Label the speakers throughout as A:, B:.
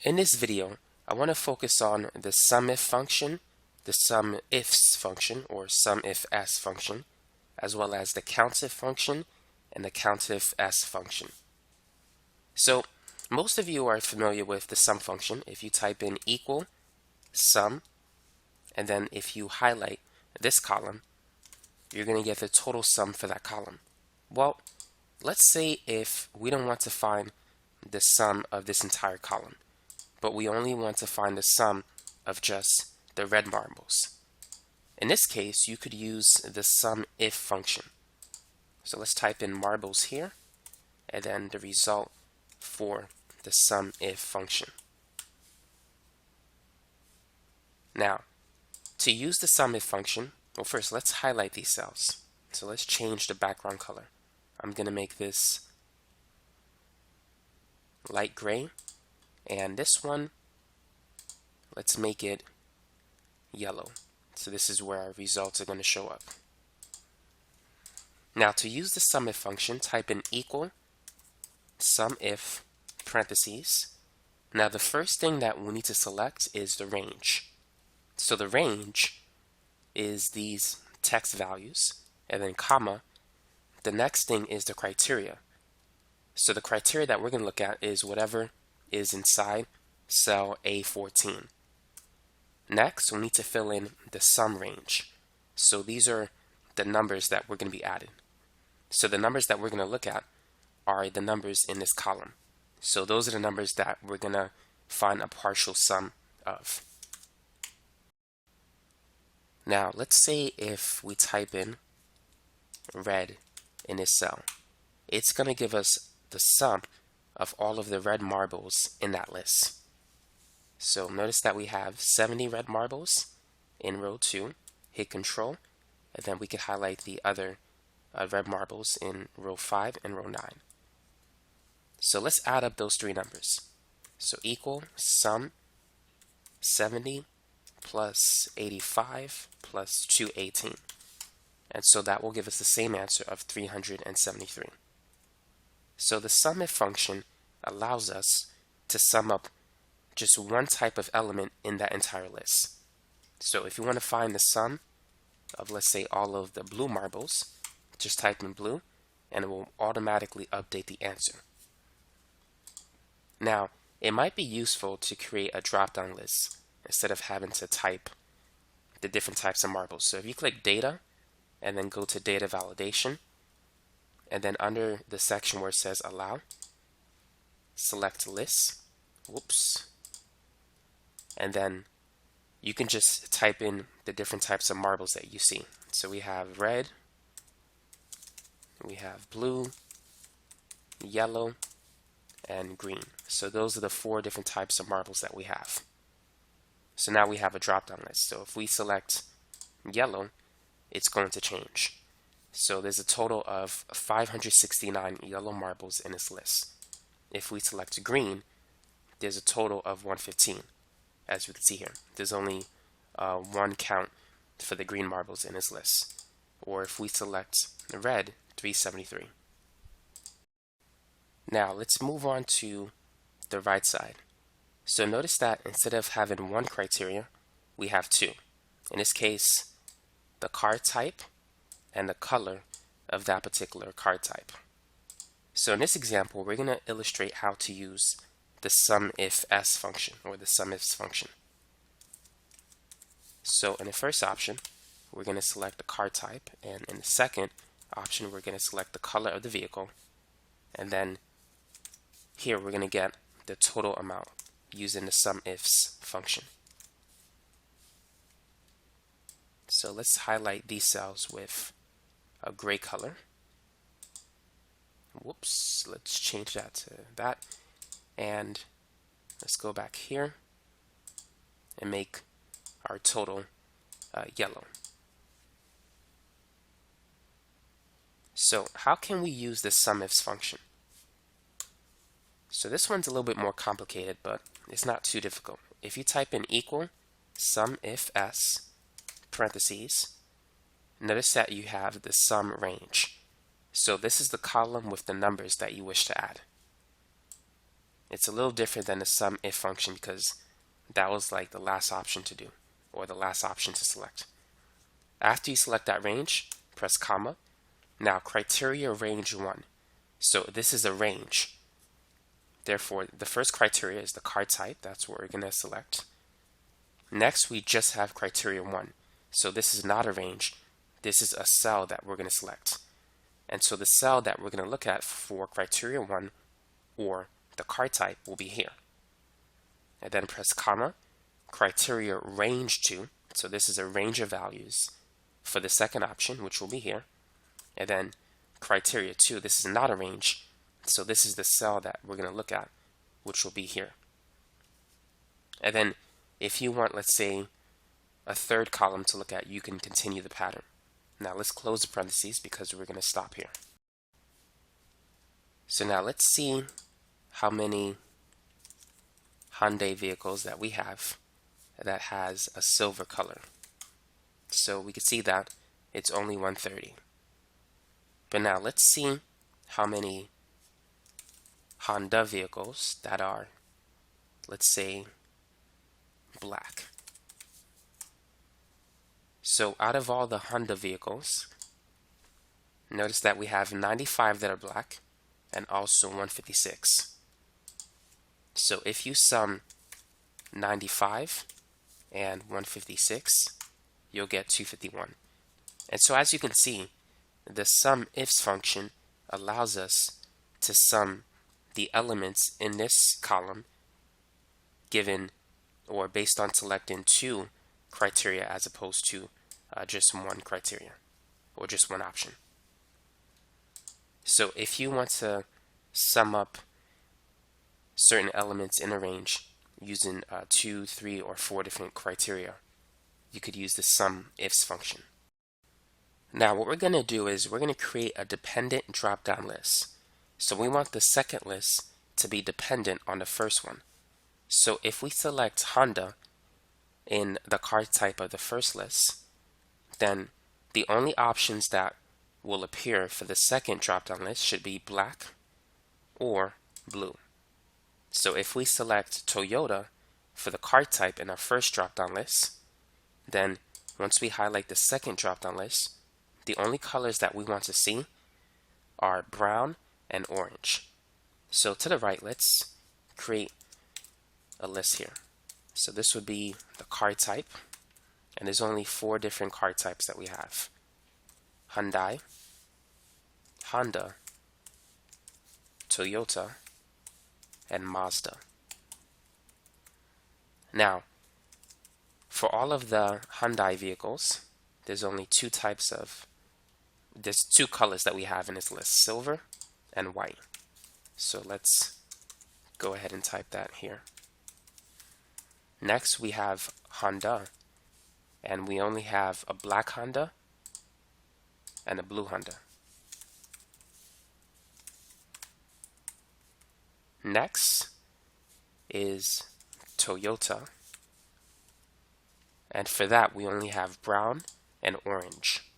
A: In this video, I want to focus on the SumIf function, the SumIfs function or SumIfs function, as well as the CountIf function and the CountIfs function. So most of you are familiar with the sum function. If you type in equal sum, and then if you highlight this column, you're going to get the total sum for that column. Well, let's say if we don't want to find the sum of this entire column, but we only want to find the sum of just the red marbles. In this case, you could use the SumIf function. So let's type in marbles here, and then the result for the SumIf function. Now, to use the SumIf function, well, first let's highlight these cells. So let's change the background color. I'm going to make this light gray, and this one, let's make it yellow. So this is where our results are going to show up. Now, to use the SumIf function, type in equal SumIf parentheses. Now, the first thing that we need to select is the range. So the range is these text values, and then comma. The next thing is the criteria. So the criteria that we're going to look at is whatever is inside cell A14. Next, we need to fill in the sum range. So these are the numbers that we're going to be added. So the numbers that we're going to look at are the numbers in this column. So those are the numbers that we're going to find a partial sum of. Now, let's say if we type in red in this cell, it's going to give us the sum of all of the red marbles in that list. So notice that we have 70 red marbles in row 2. Hit Control, and then we can highlight the other red marbles in row 5 and row 9. So let's add up those three numbers. So equal sum 70 plus 85 plus 218. And so that will give us the same answer of 373. So the SumIf function allows us to sum up just one type of element in that entire list. So if you want to find the sum of, let's say, all of the blue marbles, just type in blue and it will automatically update the answer. Now, it might be useful to create a drop-down list instead of having to type the different types of marbles. So if you click data and then go to data validation, and then under the section where it says allow, select list, whoops, and then you can just type in the different types of marbles that you see. So we have red, we have blue, yellow, and green. So those are the 4 different types of marbles that we have. So now we have a drop-down list. So if we select yellow, it's going to change. So there's a total of 569 yellow marbles in this list. If we select green, there's a total of 115. As we can see here, there's only one count for the green marbles in this list. Or if we select red, 373. Now let's move on to the right side. So notice that instead of having one criteria, we have 2. In this case, the card type and the color of that particular card type. So in this example, we're going to illustrate how to use the SumIfs function or the SumIfs function. So in the first option, we're going to select the card type, and in the second option, we're going to select the color of the vehicle, and then here we're going to get the total amount using the SumIfs function. So let's highlight these cells with a gray color. Whoops, let's change that to that. And let's go back here and make our total yellow. So how can we use the SumIfs function? So this one's a little bit more complicated, but it's not too difficult. If you type in equal SumIfs parentheses, notice that you have the sum range. So this is the column with the numbers that you wish to add. It's a little different than the SumIf function because that was like the last option to do, or the last option to select. After you select that range, press comma. Now criteria range 1. So this is a range. Therefore, the first criteria is the card type. That's what we're going to select. Next, we just have criteria 1. So this is not a range. This is a cell that we're going to select. And so the cell that we're going to look at for criteria 1 or the card type will be here. And then press comma, criteria range 2. So this is a range of values for the second option, which will be here. And then criteria 2, this is not a range. So this is the cell that we're going to look at, which will be here. And then if you want, let's say, a third column to look at, you can continue the pattern. Now let's close the parentheses because we're going to stop here. So now let's see how many Hyundai vehicles that we have that has a silver color. So we can see that it's only 130. But now let's see how many Honda vehicles that are, let's say, black. So out of all the Honda vehicles, notice that we have 95 that are black and also 156. So if you sum 95 and 156, you'll get 251. And so as you can see, the SumIfs function allows us to sum the elements in this column given or based on selecting 2 criteria as opposed to just 1 criteria or just 1 option. So if you want to sum up certain elements in a range using 2, 3, or 4 different criteria, you could use the SumIfs function. Now what we're going to do is we're going to create a dependent drop-down list. So we want the second list to be dependent on the first one. So if we select Honda in the card type of the first list, then the only options that will appear for the second drop-down list should be black or blue. So if we select Toyota for the card type in our first drop-down list, then once we highlight the second drop-down list, the only colors that we want to see are brown and orange. So to the right, let's create a list here. So this would be the card type, and there's only 4 different card types that we have: Hyundai, Honda, Toyota, and Mazda. Now, for all of the Hyundai vehicles, there's only 2 colors that we have in this list: silver and white. So let's go ahead and type that here. Next, we have Honda, and we only have a black Honda and a blue Honda. Next is Toyota, and for that we only have brown and orange.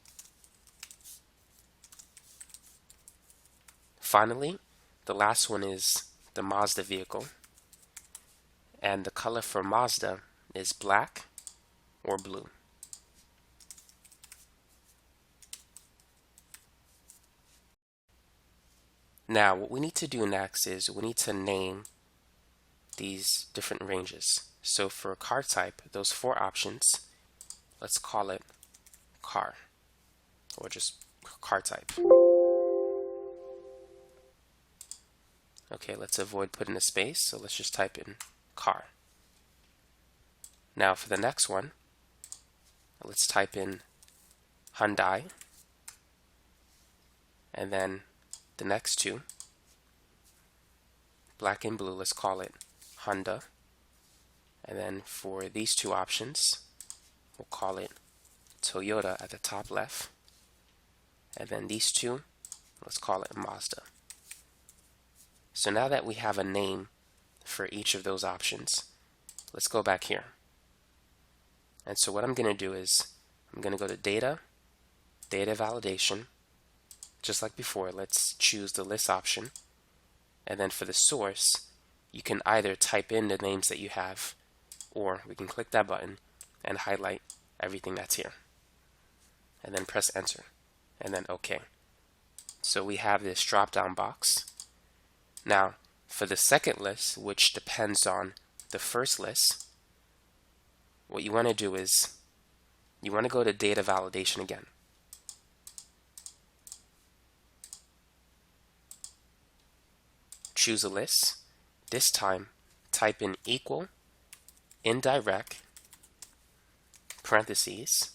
A: Finally, the last one is the Mazda vehicle, and the color for Mazda is black or blue. Now what we need to do next is we need to name these different ranges. So for car type, those 4 options, let's call it car, or just car type. Okay, let's avoid putting a space, so let's just type in car. Now for the next one, let's type in Hyundai, and then the next 2, black and blue, let's call it Honda, and then for these 2 options, we'll call it Toyota at the top left, and then these 2, let's call it Mazda. So now that we have a name for each of those options, let's go back here. And so what I'm going to do is I'm going to go to Data, Data Validation. Just like before, let's choose the list option. And then for the source, you can either type in the names that you have, or we can click that button and highlight everything that's here, and then press enter, and then OK. So we have this drop down box. Now for the second list, which depends on the first list, what you want to do is you want to go to data validation again. Choose a list. This time type in equal indirect parentheses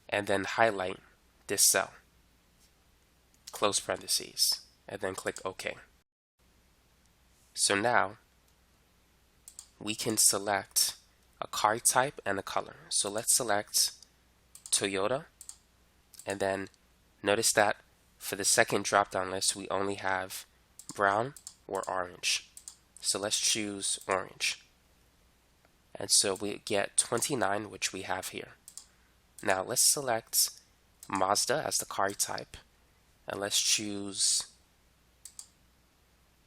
A: and then highlight this cell, close parentheses, and then click OK. So now we can select a car type and a color. So let's select Toyota, and then notice that for the second drop down list we only have brown or orange. So let's choose orange. And so we get 29, which we have here. Now let's select Mazda as the car type, and let's choose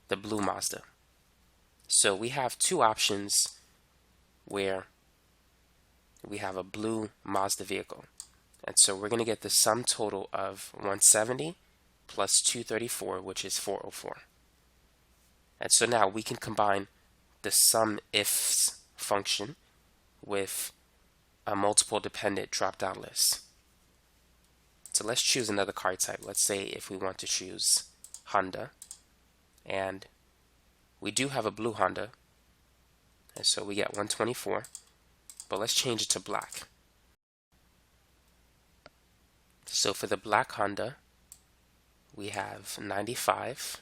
A: the blue Mazda. So we have two options where we have a blue Mazda vehicle. And so we're going to get the sum total of 170 plus 234, which is 404. And so now we can combine the SumIfs function with a multiple dependent drop-down list. So let's choose another car type. Let's say if we want to choose Honda, and we do have a blue Honda, and so we get 124, but let's change it to black. So for the black Honda, we have 95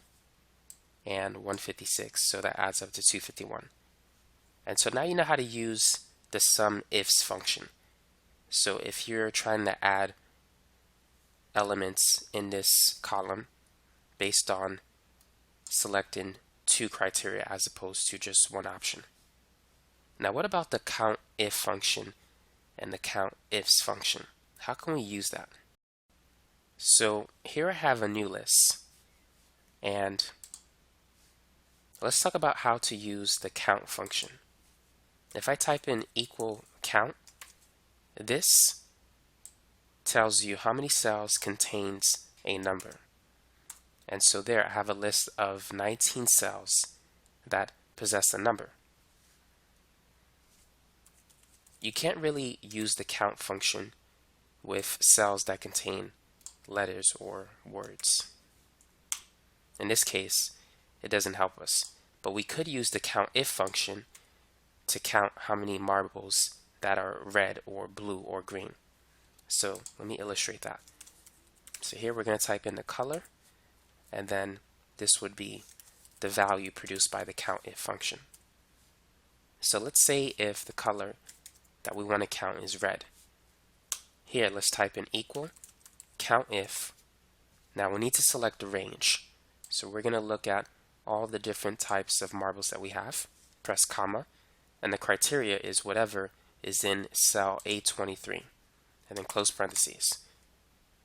A: and 156, so that adds up to 251. And so now you know how to use the SumIfs function. So if you're trying to add elements in this column based on selecting two criteria as opposed to just one option. Now what about the CountIf function and the CountIfs function? How can we use that? So here I have a new list, and let's talk about how to use the count function. If I type in equal count, this tells you how many cells contains a number. And so there I have a list of 19 cells that possess a number. You can't really use the count function with cells that contain letters or words. In this case, it doesn't help us, but we could use the CountIf function to count how many marbles that are red or blue or green. So let me illustrate that. So here we're going to type in the color, and then this would be the value produced by the CountIf function. So let's say if the color that we want to count is red. Here let's type in equal CountIf. Now we need to select the range. So we're going to look at all the different types of marbles that we have. Press comma, and the criteria is whatever is in cell A23, and then close parentheses.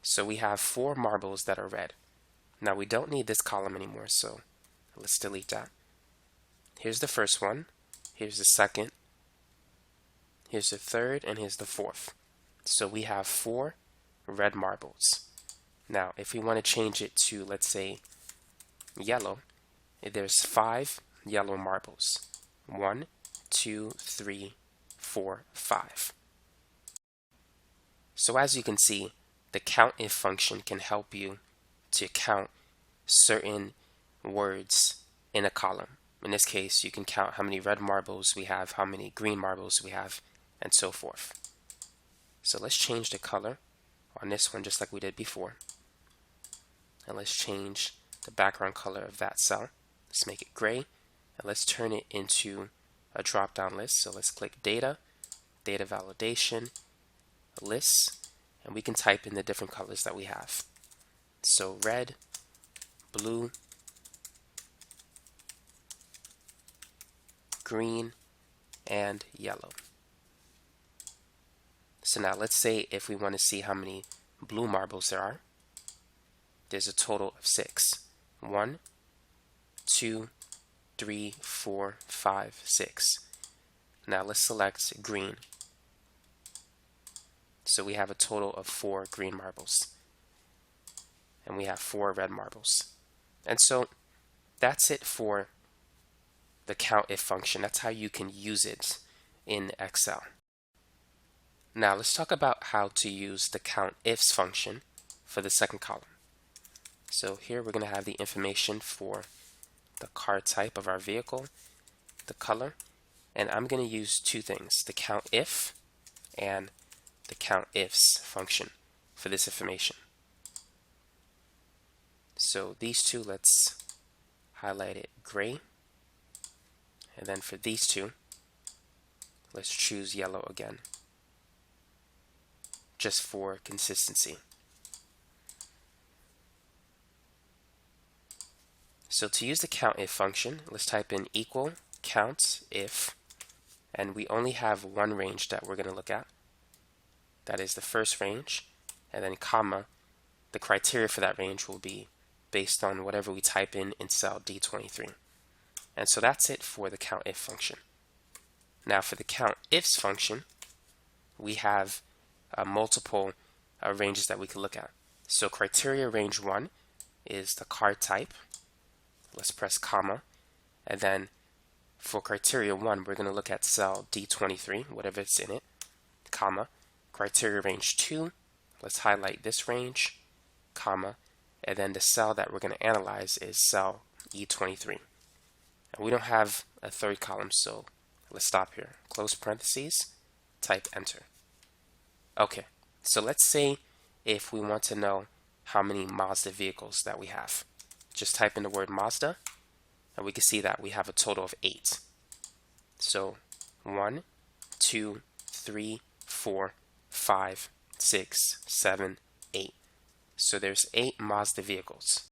A: So we have 4 marbles that are red. Now we don't need this column anymore, so let's delete that. Here's the first one, here's the second, here's the third, and here's the fourth. So we have 4 red marbles. Now if we want to change it to, let's say, yellow, there's 5 yellow marbles. 1, 2, 3, 4, 5. So as you can see, the CountIf function can help you to count certain words in a column. In this case, you can count how many red marbles we have, how many green marbles we have, and so forth. So let's change the color on this one just like we did before. And let's change the background color of that cell. Let's make it gray, and let's turn it into a drop-down list. So let's click data, data validation, lists, and we can type in the different colors that we have. So red, blue, green, and yellow. So now let's say if we want to see how many blue marbles there are. There's a total of 6. 1, 2, 3, 4, 5, 6. Now let's select green. So we have a total of 4 green marbles. And we have 4 red marbles. And so that's it for the CountIf function. That's how you can use it in Excel. Now let's talk about how to use the CountIfs function for the second column. So here we're going to have the information for the car type of our vehicle, the color, and I'm going to use two things, the CountIf and the CountIfs function for this information. So these two, let's highlight it gray, and then for these two, let's choose yellow again, just for consistency. So to use the CountIf function, let's type in equal CountIf, and we only have one range that we're going to look at. That is the first range, and then comma, the criteria for that range will be based on whatever we type in cell D23. And so that's it for the CountIf function. Now for the CountIfs function, we have multiple ranges that we can look at. So criteria range 1 is the car type. Let's press comma, and then for criteria 1, we're going to look at cell D23, whatever it's in it, comma. Criteria range 2, let's highlight this range, comma, and then the cell that we're going to analyze is cell E23. And we don't have a third column, so let's stop here. Close parentheses, type enter. Okay, so let's say if we want to know how many Mazda vehicles that we have. Just type in the word Mazda, and we can see that we have a total of 8. So 1, 2, 3, 4, 5, 6, 7, 8. So there's 8 Mazda vehicles.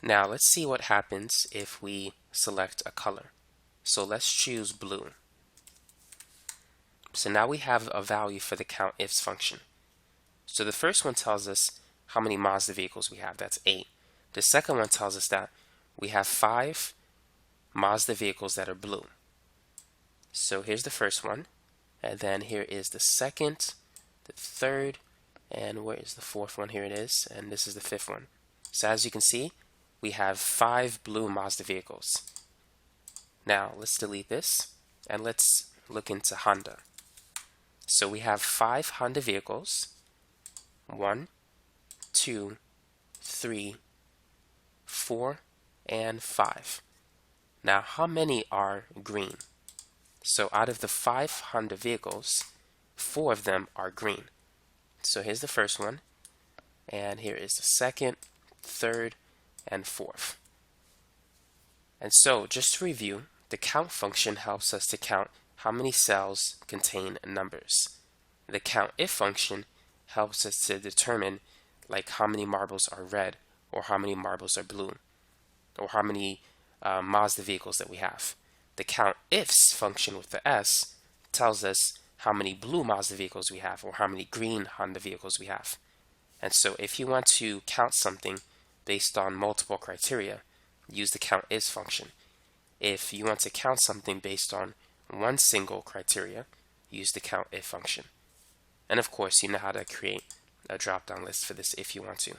A: Now let's see what happens if we select a color. So let's choose blue. So now we have a value for the CountIfs function. So the first one tells us how many Mazda vehicles we have. That's 8. The second one tells us that we have 5 Mazda vehicles that are blue. So here's the first one, and then here is the second, the third, and where is the fourth one? Here it is, and this is the fifth one. So as you can see, we have 5 blue Mazda vehicles. Now let's delete this, and let's look into Honda. So we have 5 Honda vehicles, 1, 2, 3, 4, and 5. Now how many are green? So out of the 5 Honda vehicles, 4 of them are green. So here's the first one, and here is the second, third, and fourth. And so just to review, the count function helps us to count how many cells contain numbers. The CountIf function helps us to determine like how many marbles are red, or how many marbles are blue, or how many Mazda vehicles that we have. The CountIfs function with the S tells us how many blue Mazda vehicles we have, or how many green Honda vehicles we have. And so if you want to count something based on multiple criteria, use the CountIfs function. If you want to count something based on one single criteria, use the CountIf function. And of course, you know how to create a drop-down list for this if you want to.